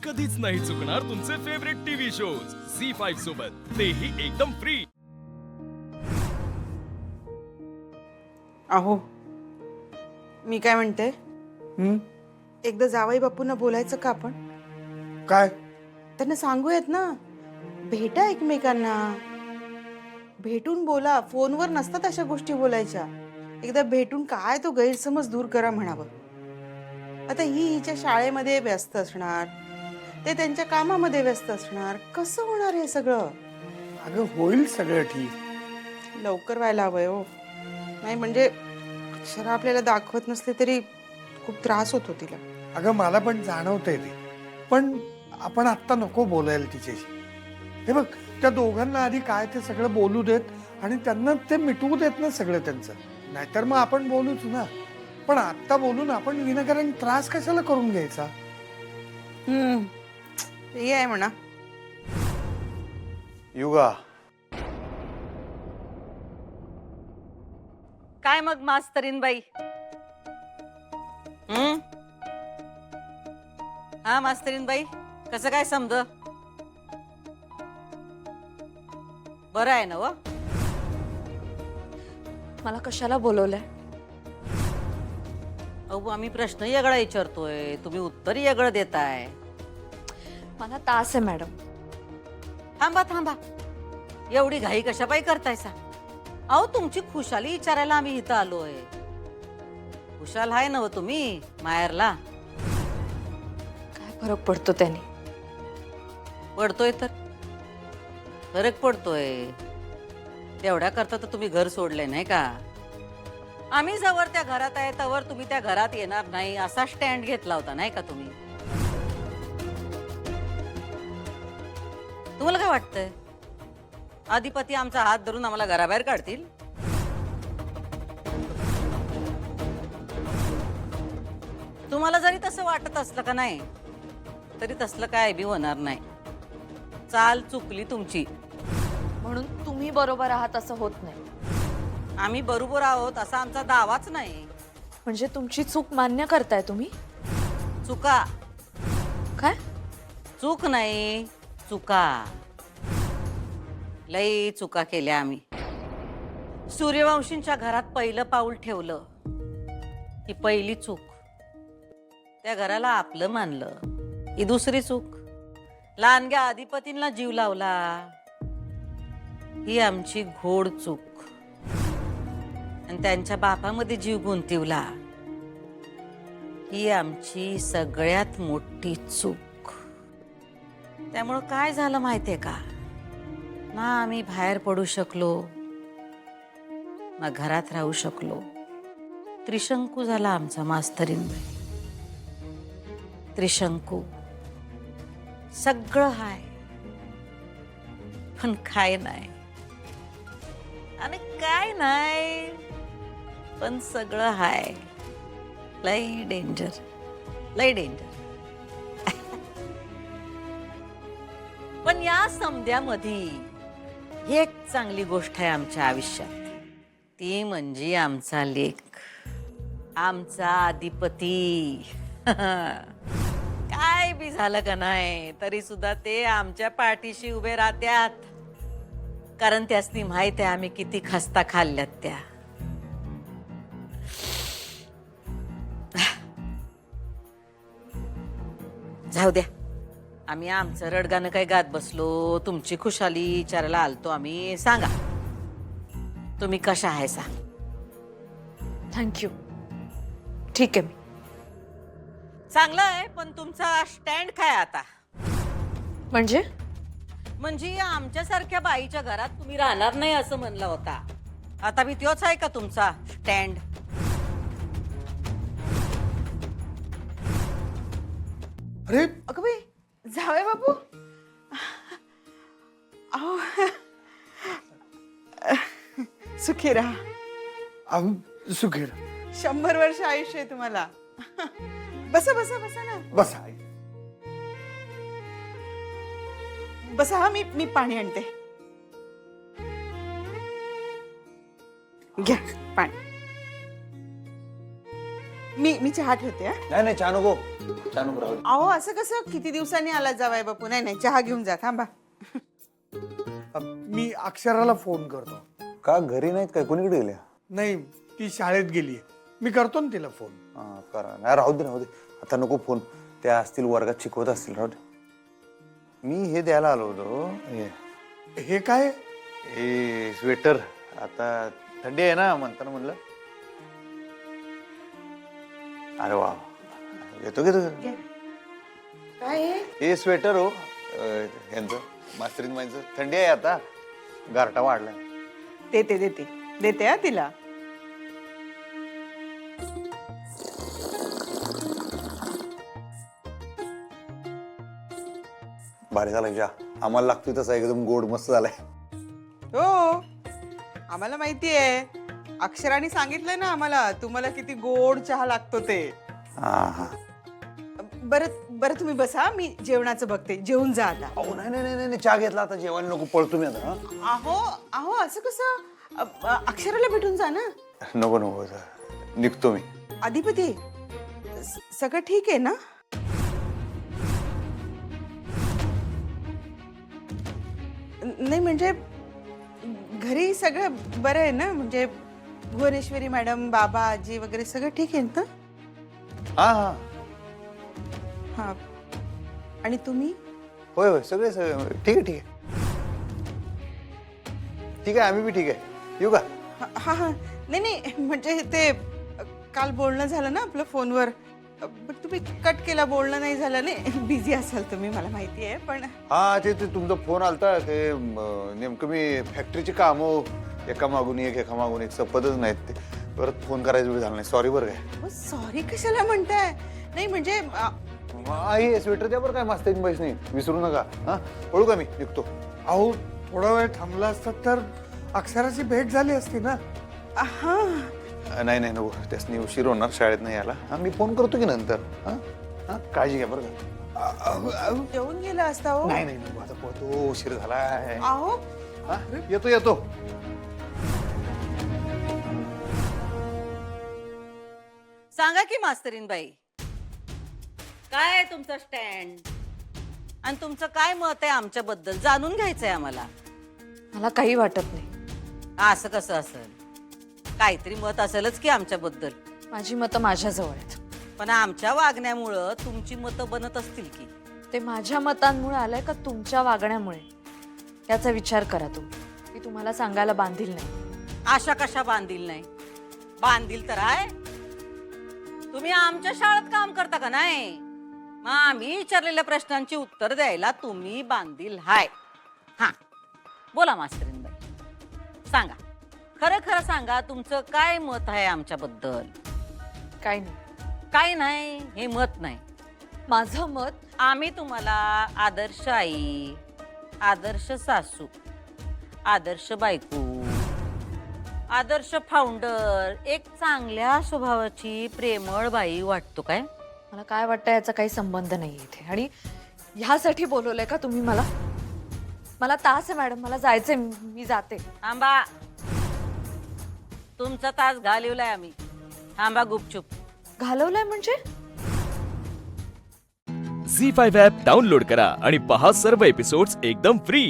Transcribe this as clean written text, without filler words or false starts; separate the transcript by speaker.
Speaker 1: कधीच नाही चुकणार तुमचे फेवरेट टीव्ही शोज झी5 सोबत, तेही एकदम फ्री।
Speaker 2: अहो, मी काय म्हणते, एकदा जावई बापूंना बोलायचं का आपण?
Speaker 3: काय?
Speaker 2: त्यांना सांगूयात ना, भेटा एकमेकांना, भेटून बोला। फोनवर नसतात अशा गोष्टी बोलायच्या। एकदा भेटून काय तो गैरसमज दूर करा म्हणावं। आता ही हिच्या शाळेमध्ये व्यस्त असणार, ते त्यांच्या कामामध्ये व्यस्त असणार, कसं होणार हे सगळं?
Speaker 3: अगं होईल सगळं ठीक।
Speaker 2: लवकर व्हायला हवंय हो, नाही म्हणजे अक्षर आपल्याला दाखवत नसले तरी खूप त्रास होतो तिला।
Speaker 3: अगं मला पण जाणवतंय ते, पण आपण आत्ता नको बोलायला तिच्याशी। हे बघ, त्या दोघांना आधी काय ते सगळं बोलू देत आणि त्यांना ते मिटवू देत ना सगळं त्यांचं, नाहीतर मग आपण बोलूच ना। पण आत्ता बोलून आपण विनाकारण त्रास कशाला करून घ्यायचा?
Speaker 2: ते आहे म्हणा।
Speaker 3: युगा,
Speaker 4: काय मग मास्तरीन बाई? हा मास्तरीन बाई, कसं काय समज? बरं आहे ना व?
Speaker 5: मला कशाला बोलवलंय?
Speaker 4: अहो आम्ही प्रश्न वेगळा विचारतोय, तुम्ही उत्तर वेगळं देताय।
Speaker 5: मला तास आहे मॅडम।
Speaker 4: थांबा थांबा, एवढी घाई कशा पायी करतायसा? अहो तुमची खुशाली विचारायला आम्ही इथं आलोय। खुशाल आहे ना व तुम्ही माहेरला?
Speaker 5: काय फरक पडतो त्याने?
Speaker 4: पडतोय तर फरक पडतोय। तेवढ्या करता तर तुम्ही घर सोडले नाही का? आम्ही जवळ त्या घरात आहे तवर तुम्ही त्या घरात येणार नाही असा स्टँड घेतला होता नाही का तुम्ही? तुम्हाला काय वाटतंय, अधिपती आमचा हात धरून आम्हाला घराबाहेर काढतील? तुम्हाला जरी तसं वाटत असलं का नाही, तरी तसलं काय बी होणार नाही। चाल चुकली तुमची।
Speaker 5: म्हणून तुम्ही बरोबर आहात असं होत नाही।
Speaker 4: आम्ही बरोबर आहोत असा आमचा दावाच नाही।
Speaker 5: म्हणजे तुमची चूक मान्य करताय तुम्ही?
Speaker 4: चुका?
Speaker 5: काय?
Speaker 4: चूक नाही, चुका। लई चुका केल्या आम्ही। सूर्यवंशींच्या घरात पहिलं पाऊल ठेवलं ही पहिली चूक। त्या घराला आपलं मानलं ही दुसरी चूक। लहानग्या अधिपतींना जीव लावला ही आमची घोड चूक। आणि त्यांच्या बापामध्ये जीव गुंतवला ही आमची सगळ्यात मोठी चूक। त्यामुळं काय झालं माहितीये का, ना आम्ही बाहेर पडू शकलो ना घरात राहू शकलो। त्रिशंकू झाला आमचा मास्तरीनबाई, त्रिशंकू। सगळं हाय पण काय नाही, आणि काय नाही पण सगळं हाय। लई डेंजर, लई डेंजर। पण या समध्यामध्ये एक चांगली गोष्ट आहे आमच्या आयुष्यात, ती म्हणजे आमचा लेक, आमचा अधिपती। काय बी झालं का नाही तरी सुद्धा ते आमच्या पाठीशी उभे राहत्यात, कारण त्यासनी माहित आहे आम्ही किती खस्ता खाल्ल्यात त्या। जाऊ द्या, आम्ही आमचं रडगाणं काय गात बसलो, तुमची खुशाली विचारायला आलतो आम्ही। सांगा तुम्ही कशा आहे सांग।
Speaker 5: थँक्यू, ठीक आहे। मी
Speaker 4: चांगलं आहे, पण तुमचा स्टँड काय आता?
Speaker 5: म्हणजे
Speaker 4: म्हणजे आमच्यासारख्या बाईच्या घरात तुम्ही राहणार नाही असं म्हणला होता, आता मी त्योच आहे का तुमचा स्टँड?
Speaker 3: अरे
Speaker 2: अगं बाई, जावई बापू, अहो सुखी राहा।
Speaker 3: अहो सुखीर,
Speaker 2: 100 वर्ष आयुष्य आहे तुम्हाला। बसा बसा बसा ना,
Speaker 3: बस आई।
Speaker 2: बसा। हा मी पाणी आणते, घ्या पाणी। मी चहा ठेवते। हा
Speaker 6: नाही नाही, चहा नको। चहा नको राहू दे.
Speaker 2: अहो असं कसं किती दिवसांनी आला जावाय बापू? नाही नाही, चहा घेऊन जा, थांबा.
Speaker 3: मी अक्षराला फोन करतो.
Speaker 6: का घरी नाहीत काय, कोणीकडे गेल्या?
Speaker 3: नाही, ती शाळेत गेली. मी करतो ना तिला फोन.
Speaker 6: करा नाही, राहू दे राहू दे, आता नको फोन. त्या असतील वर्गात शिकवत असतील, राहू दे. मी हे द्यायला आलो होतो,
Speaker 3: हे काय?
Speaker 6: हे स्वेटर. आता थंडी आहे ना, म्हणताना म्हणलं. अरे वा, येतो घेतो.
Speaker 2: काय आहे?
Speaker 6: हे स्वेटर हो यांचं, मास्तरीन माईंचं. थंडी आहे आता, गारटा वाढलाय.
Speaker 2: देते देते देते हा तिला.
Speaker 6: भारी झालाय चहा. आम्हाला लागतोय तसा एकदम गोड मस्त झालाय.
Speaker 2: हो, आम्हाला माहिती आहे. अक्षराने सांगितलंय ना आम्हाला तुम्हाला किती गोड चहा लागतो ते.
Speaker 6: हा.
Speaker 2: बरं बरं, तुम्ही बसा, मी जेवणाचं बघते. जेवून जा आता.
Speaker 6: अहो नाही नाही नाही, चहा घेतला आता, जेवायला नको, पळतो मी आता.
Speaker 2: अहो अहो असं कसं? अक्षराला भेटून जा ना.
Speaker 6: नको नको, निघतो मी.
Speaker 2: अधिपती, सगळं ठीक आहे ना? नाही म्हणजे घरी सगळं बरं आहे ना? म्हणजे भुवनेश्वरी मॅडम, बाबा, आजी वगैरे सगळं ठीक आहे ना?
Speaker 6: हा हा,
Speaker 2: हा. आणि तुम्ही?
Speaker 6: होय होय, सगळे सगळे ठीक आहे. ठीक आहे ठीक आहे, आम्ही बी ठीक आहे. येऊ का?
Speaker 2: हा हा, नाही नाही, म्हणजे ते काल बोलणं झालं ना आपलं फोनवर. पण तुम्ही कट केला, बोलणं नाही झालं. नाही, बिझी असाल तुम्ही, मला माहिती आहे. पण
Speaker 6: हा, ते तुमचा फोन आलता. ते नेमकं मी फॅक्टरीची कामं एका मागून एक संपतच नाहीत. ते परत फोन करायचा वेळ झाला नाही. सॉरी बरं काय.
Speaker 2: सॉरी कशाला म्हणताय? नाही म्हणजे
Speaker 6: आई स्वेटर द्या बरं काय, मस्त पैसे नाही, विसरू नका. हा, पळू का? मी निघतो.
Speaker 3: अहो थोडा वेळ थांबला असतात तर अक्षराची भेट झाली असती ना.
Speaker 2: हा,
Speaker 6: नाही नाही नको, त्यासनी उशीर होणार शाळेत नाही यायला. हा, मी फोन करतो की नंतर. हा हा, काळजी घ्या बरं का.
Speaker 2: जेवून गेला असता हो.
Speaker 6: नाही नाही नको, आता पळतो, उशीर झालाय.
Speaker 2: अहो
Speaker 6: हा, येतो.
Speaker 4: सांगा की मास्तरीन बाई, काय आहे तुमचं स्टँड आणि तुमचं काय मत आहे आमच्याबद्दल? जाणून घ्यायचंय आम्हाला.
Speaker 5: मला काही वाटत नाही.
Speaker 4: असं कसं असेल? काहीतरी मत असेलच की आमच्याबद्दल.
Speaker 5: माझी मतं माझ्याजवळ आहेत.
Speaker 4: पण आमच्या वागण्यामुळं तुमची मतं बनत असतील की?
Speaker 5: ते माझ्या मतांमुळे आलंय का तुमच्या वागण्यामुळे? याचा विचार करा तुम्ही. मी तुम्हाला सांगायला बांधील नाही.
Speaker 4: आशा कशा बांधील नाही? बांधील तर आहे. तुम्ही आमच्या शाळेत काम करता का नाही? मग आम्ही विचारलेल्या प्रश्नांची उत्तर द्यायला तुम्ही बांधील हाय. हा, बोला मास्तरीन बाई, सांगा, खरं खरं सांगा, तुमचं काय मत आहे आमच्याबद्दल?
Speaker 5: काही नाही.
Speaker 4: काय नाही हे मत नाही.
Speaker 5: माझं मत,
Speaker 4: आम्ही तुम्हाला आदर्श आई, आदर्श सासू, आदर्श बायको, आदर्श फाउंडर, एक चांगल्या स्वभावाची प्रेमळ बाई वाटतो काय?
Speaker 5: मला काय वाटतं याचा काही संबंध नाही इथे. आणि ह्यासाठी बोलवलंय का तुम्ही मला? मला तास आहे मॅडम, मला जायचंय. मी जाते.
Speaker 4: थांबा, तुमचा तास घालवलाय आम्ही. थांबा गुपचूप.
Speaker 5: घालवलंय म्हणजे?
Speaker 1: झी5 ॲप डाउनलोड करा आणि पहा सर्व एपिसोड्स एकदम फ्री.